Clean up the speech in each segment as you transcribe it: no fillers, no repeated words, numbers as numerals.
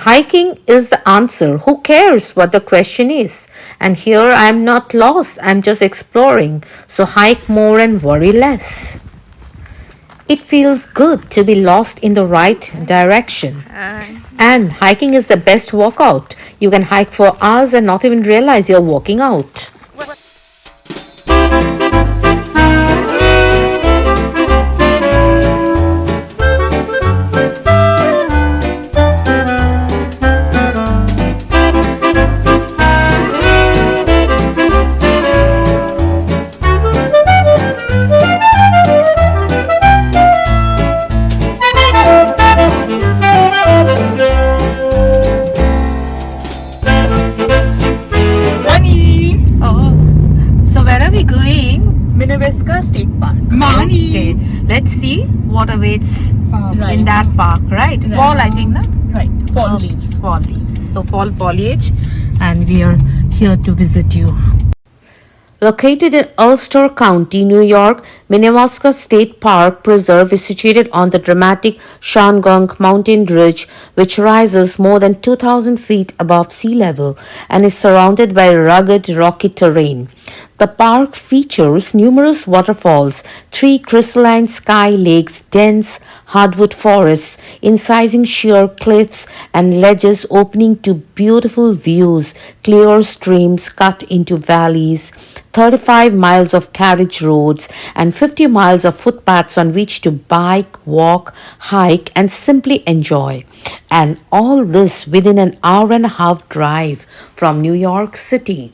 Hiking is the answer. Who cares what the question is? And here I'm not lost, I'm just exploring. So hike more and worry less. It feels good to be lost in the right direction. And hiking is the best workout. You can hike for hours and not even realize you're working out. So where are we going? Minnewaska State Park. Okay, let's see what awaits in that park, right? Fall, I think, no? Right. Fall leaves. Fall leaves. So fall foliage, and we are here to visit you. Located in Ulster County, New York, Minnewaska State Park Preserve is situated on the dramatic Shawangunk mountain ridge, which rises more than 2,000 feet above sea level and is surrounded by rugged, rocky terrain. The park features numerous waterfalls, three crystalline sky lakes, dense hardwood forests, incising sheer cliffs, and ledges opening to beautiful views, clear streams cut into valleys, 35 miles of carriage roads, and 50 miles of footpaths on which to bike, walk, hike, and simply enjoy. And all this within an hour and a half drive from New York City.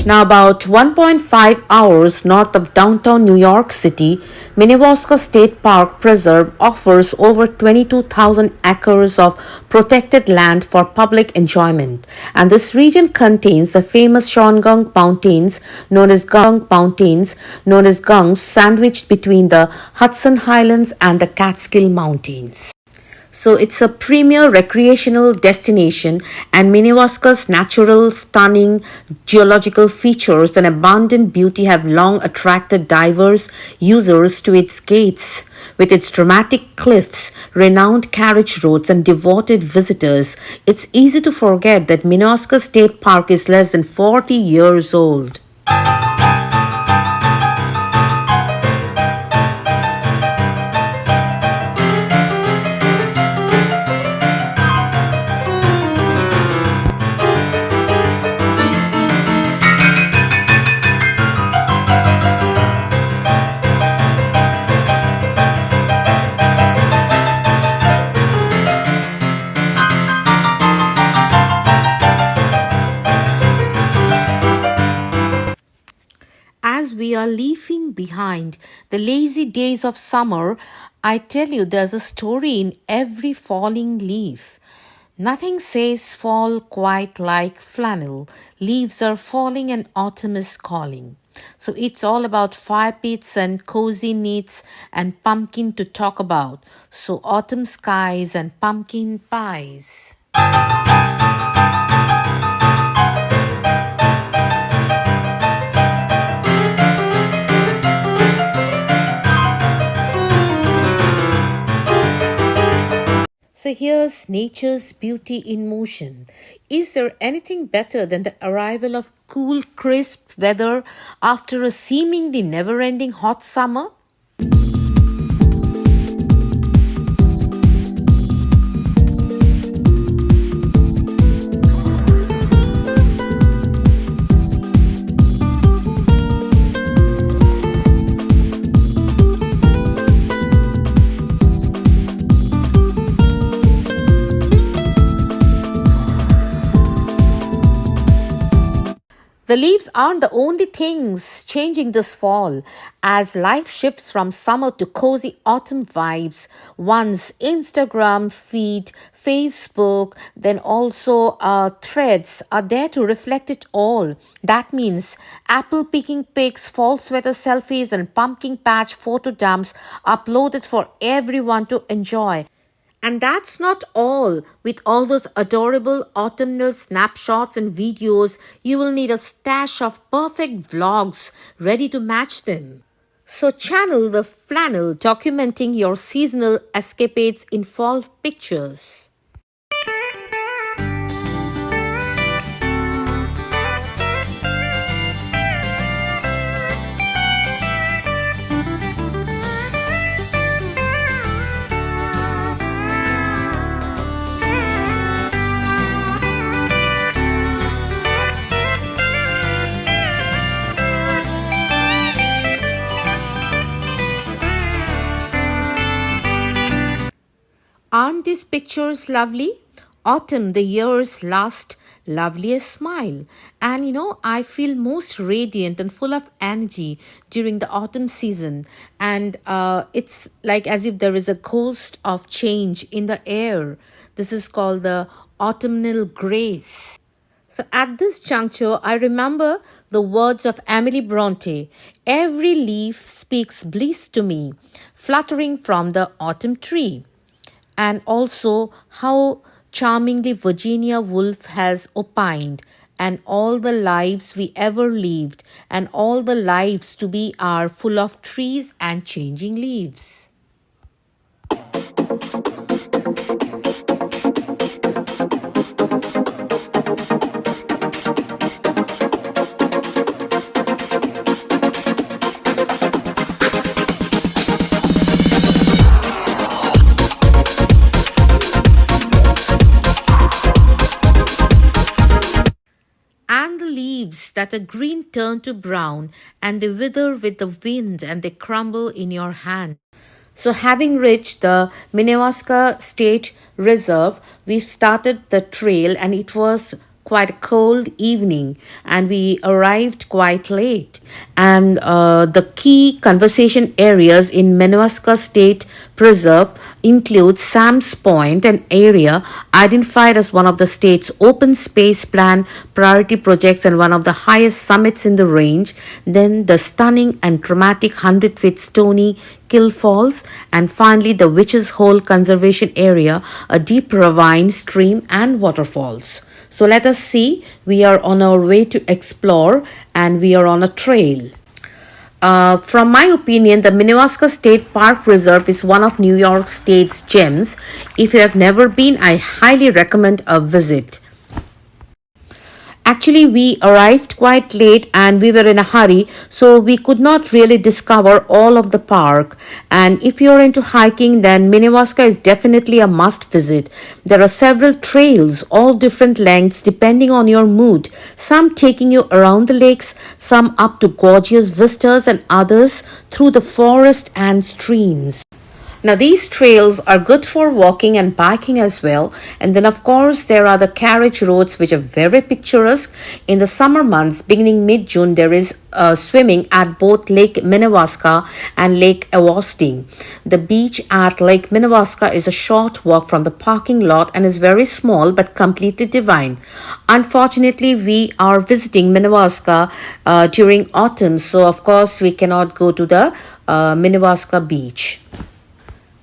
Now, about 1.5 hours north of downtown New York City, Minnewaska State Park Preserve offers over 22,000 acres of protected land for public enjoyment. And this region contains the famous Shawangunk Mountains, known as Gunks, sandwiched between the Hudson Highlands and the Catskill Mountains. So it's a premier recreational destination, and Minnewaska's natural, stunning geological features and abundant beauty have long attracted diverse users to its gates. With its dramatic cliffs, renowned carriage roads, and devoted visitors, it's easy to forget that Minnewaska State Park is less than 40 years old. As we are leaving behind the lazy days of summer, I tell you there's a story in every falling leaf. Nothing says fall quite like flannel. Leaves are falling and autumn is calling. So it's all about fire pits and cozy knits and pumpkin to talk about. So autumn skies and pumpkin pies. So here's nature's beauty in motion. Is there anything better than the arrival of cool, crisp weather after a seemingly never ending hot summer? The leaves aren't the only things changing this fall. As life shifts from summer to cozy autumn vibes, one's Instagram feed, Facebook, then also threads are there to reflect it all. That means apple picking pics, fall sweater selfies, and pumpkin patch photo dumps uploaded for everyone to enjoy. And that's not all. With all those adorable autumnal snapshots and videos, you will need a stash of perfect vlogs ready to match them. So channel the flannel documenting your seasonal escapades in fall pictures. Aren't these pictures lovely? Autumn, the year's last loveliest smile. And I feel most radiant and full of energy during the autumn season. And it's like as if there is a ghost of change in the air. This is called the autumnal grace. So at this juncture, I remember the words of Emily Bronte: "Every leaf speaks bliss to me, fluttering from the autumn tree." And also how charmingly Virginia Woolf has opined, "And all the lives we ever lived, and all the lives to be are full of trees and changing leaves." And the leaves that are green turn to brown, and they wither with the wind, and they crumble in your hand. So, having reached the Minnewaska State Reserve, we started the trail, and it was quite a cold evening, and we arrived quite late. And the key conversation areas in Minnewaska State Preserve include Sam's Point, an area identified as one of the state's open space plan priority projects and one of the highest summits in the range, then the stunning and dramatic 100-feet Stony Kill Falls, and finally the Witch's Hole Conservation Area, a deep ravine, stream, and waterfalls. So let us see, we are on our way to explore and we are on a trail. From my opinion, the Minnewaska State Park Reserve is one of New York State's gems. If you have never been, I highly recommend a visit. Actually, we arrived quite late and we were in a hurry, so we could not really discover all of the park. And if you're into hiking, then Minnewaska is definitely a must visit. There are several trails, all different lengths depending on your mood. Some taking you around the lakes, some up to gorgeous vistas, and others through the forest and streams. Now, these trails are good for walking and biking as well. And then, of course, there are the carriage roads, which are very picturesque. In the summer months, beginning mid-June, there is swimming at both Lake Minnewaska and Lake Awosting. The beach at Lake Minnewaska is a short walk from the parking lot and is very small but completely divine. Unfortunately, we are visiting Minnewaska during autumn, so of course, we cannot go to the Minnewaska beach.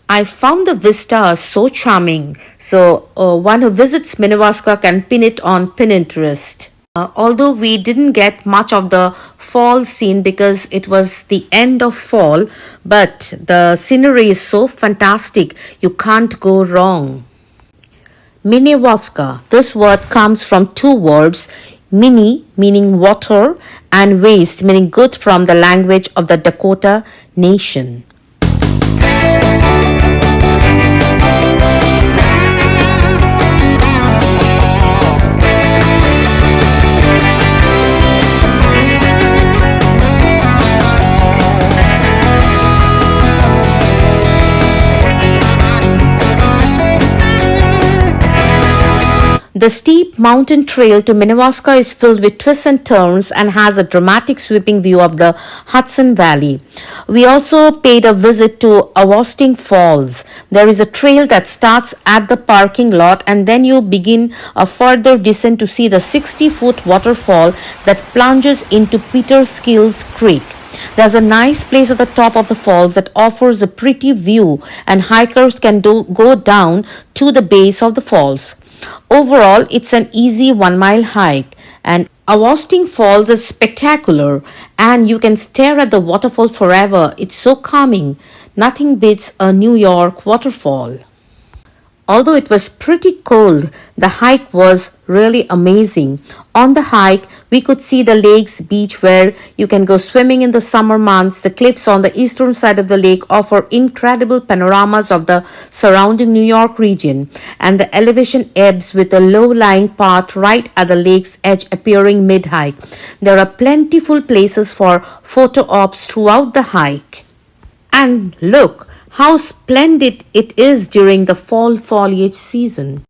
I found the vista so charming. So one who visits Minnewaska can pin it on Pinterest. Although we didn't get much of the fall scene because it was the end of fall, but the scenery is so fantastic, you can't go wrong. Minnewaska. This word comes from two words, mini meaning water and waste meaning good, from the language of the Dakota Nation. The steep mountain trail to Minnewaska is filled with twists and turns and has a dramatic sweeping view of the Hudson Valley. We also paid a visit to Awosting Falls. There is a trail that starts at the parking lot and then you begin a further descent to see the 60-foot waterfall that plunges into Peterskills Creek. There's a nice place at the top of the falls that offers a pretty view, and hikers can go down to the base of the falls. Overall, it's an easy 1 mile hike, and Awosting Falls is spectacular, and you can stare at the waterfall forever. It's so calming. Nothing beats a New York waterfall. Although it was pretty cold, the hike was really amazing. On the hike, we could see the lake's beach where you can go swimming in the summer months. The cliffs on the eastern side of the lake offer incredible panoramas of the surrounding New York region, and the elevation ebbs with a low-lying part right at the lake's edge appearing mid-hike. There are plentiful places for photo ops throughout the hike. And look how splendid it is during the fall foliage season.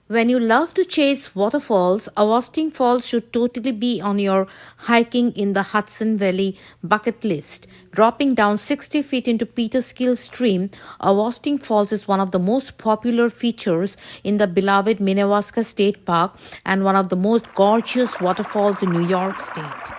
When you love to chase waterfalls, Awosting Falls should totally be on your hiking in the Hudson Valley bucket list. Dropping down 60 feet into Peterskill Stream, Awosting Falls is one of the most popular features in the beloved Minnewaska State Park and one of the most gorgeous waterfalls in New York State.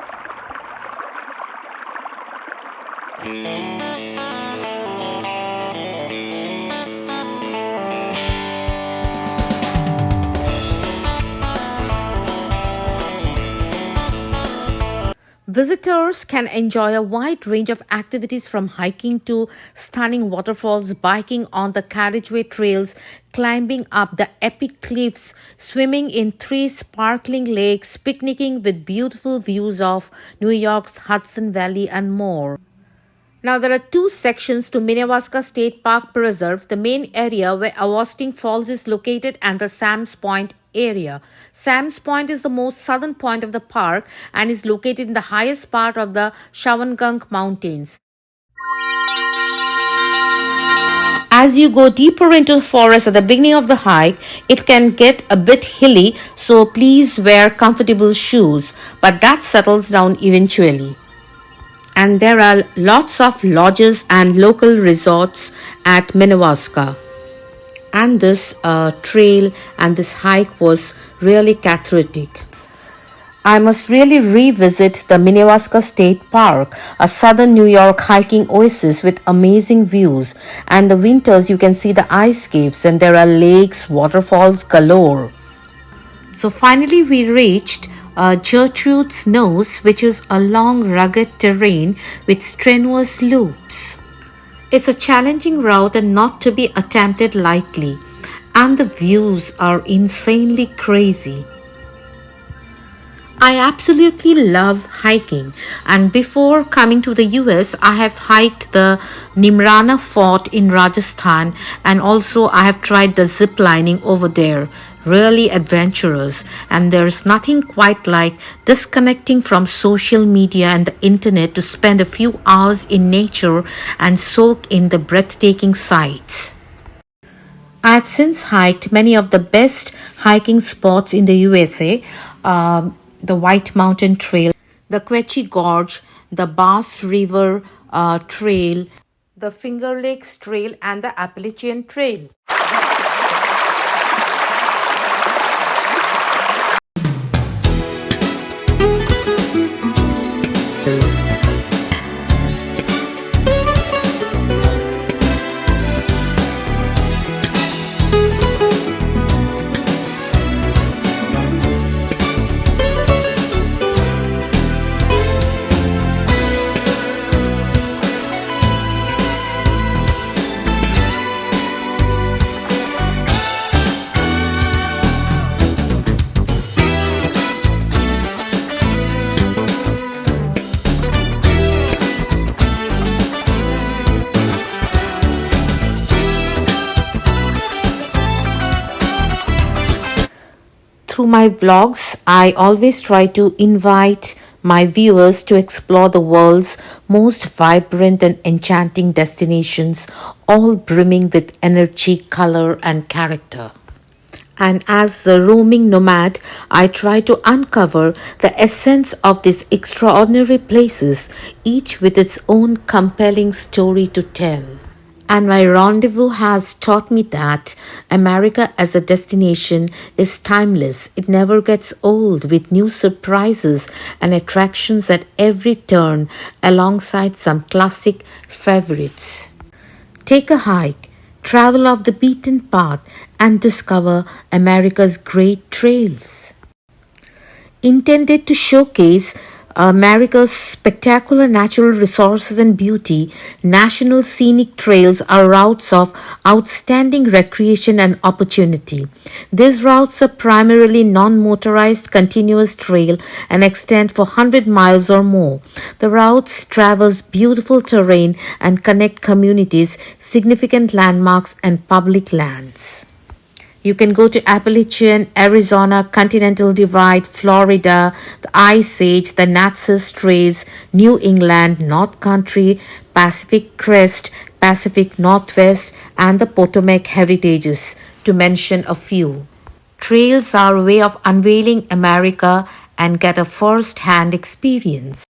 Visitors can enjoy a wide range of activities from hiking to stunning waterfalls, biking on the carriageway trails, climbing up the epic cliffs, swimming in 3 sparkling lakes, picnicking with beautiful views of New York's Hudson Valley, and more. Now, there are 2 sections to Minnewaska State Park Preserve, the main area where Awosting Falls is located and the Sam's Point area. Sam's Point is the most southern point of the park and is located in the highest part of the Shawangunk Mountains. As you go deeper into the forest at the beginning of the hike, it can get a bit hilly, so please wear comfortable shoes, but that settles down eventually. And there are lots of lodges and local resorts at Minnewaska. And this trail and this hike was really cathartic. I must really revisit the Minnewaska State Park, a southern New York hiking oasis with amazing views. And the winters you can see the ice caves and there are lakes, waterfalls galore. So finally we reached Gertrude's Nose, which is a long rugged terrain with strenuous loops. It's a challenging route and not to be attempted lightly, and the views are insanely crazy. I absolutely love hiking, and before coming to the US, I have hiked the Nimrana Fort in Rajasthan, and also I have tried the zip lining over there. Really adventurous, and there's nothing quite like disconnecting from social media and the internet to spend a few hours in nature and soak in the breathtaking sights. I have since hiked many of the best hiking spots in the USA, the White Mountain Trail, the Quechee Gorge, the Bass River Trail, the Finger Lakes Trail, and the Appalachian Trail. through my vlogs, I always try to invite my viewers to explore the world's most vibrant and enchanting destinations, all brimming with energy, color, and character. And as the roaming nomad, I try to uncover the essence of these extraordinary places, each with its own compelling story to tell. And my rendezvous has taught me that America as a destination is timeless. It never gets old, with new surprises and attractions at every turn, alongside some classic favorites. Take a hike, travel off the beaten path, and discover America's great trails. Intended to showcase America's spectacular natural resources and beauty, national scenic trails are routes of outstanding recreation and opportunity. These routes are primarily non-motorized continuous trail and extend for 100 miles or more. The routes traverse beautiful terrain and connect communities, significant landmarks, and public lands. You can go to Appalachian, Arizona, Continental Divide, Florida, the Ice Age, the Natchez Trace, New England, North Country, Pacific Crest, Pacific Northwest, and the Potomac Heritages, to mention a few. Trails are a way of unveiling America and get a first-hand experience.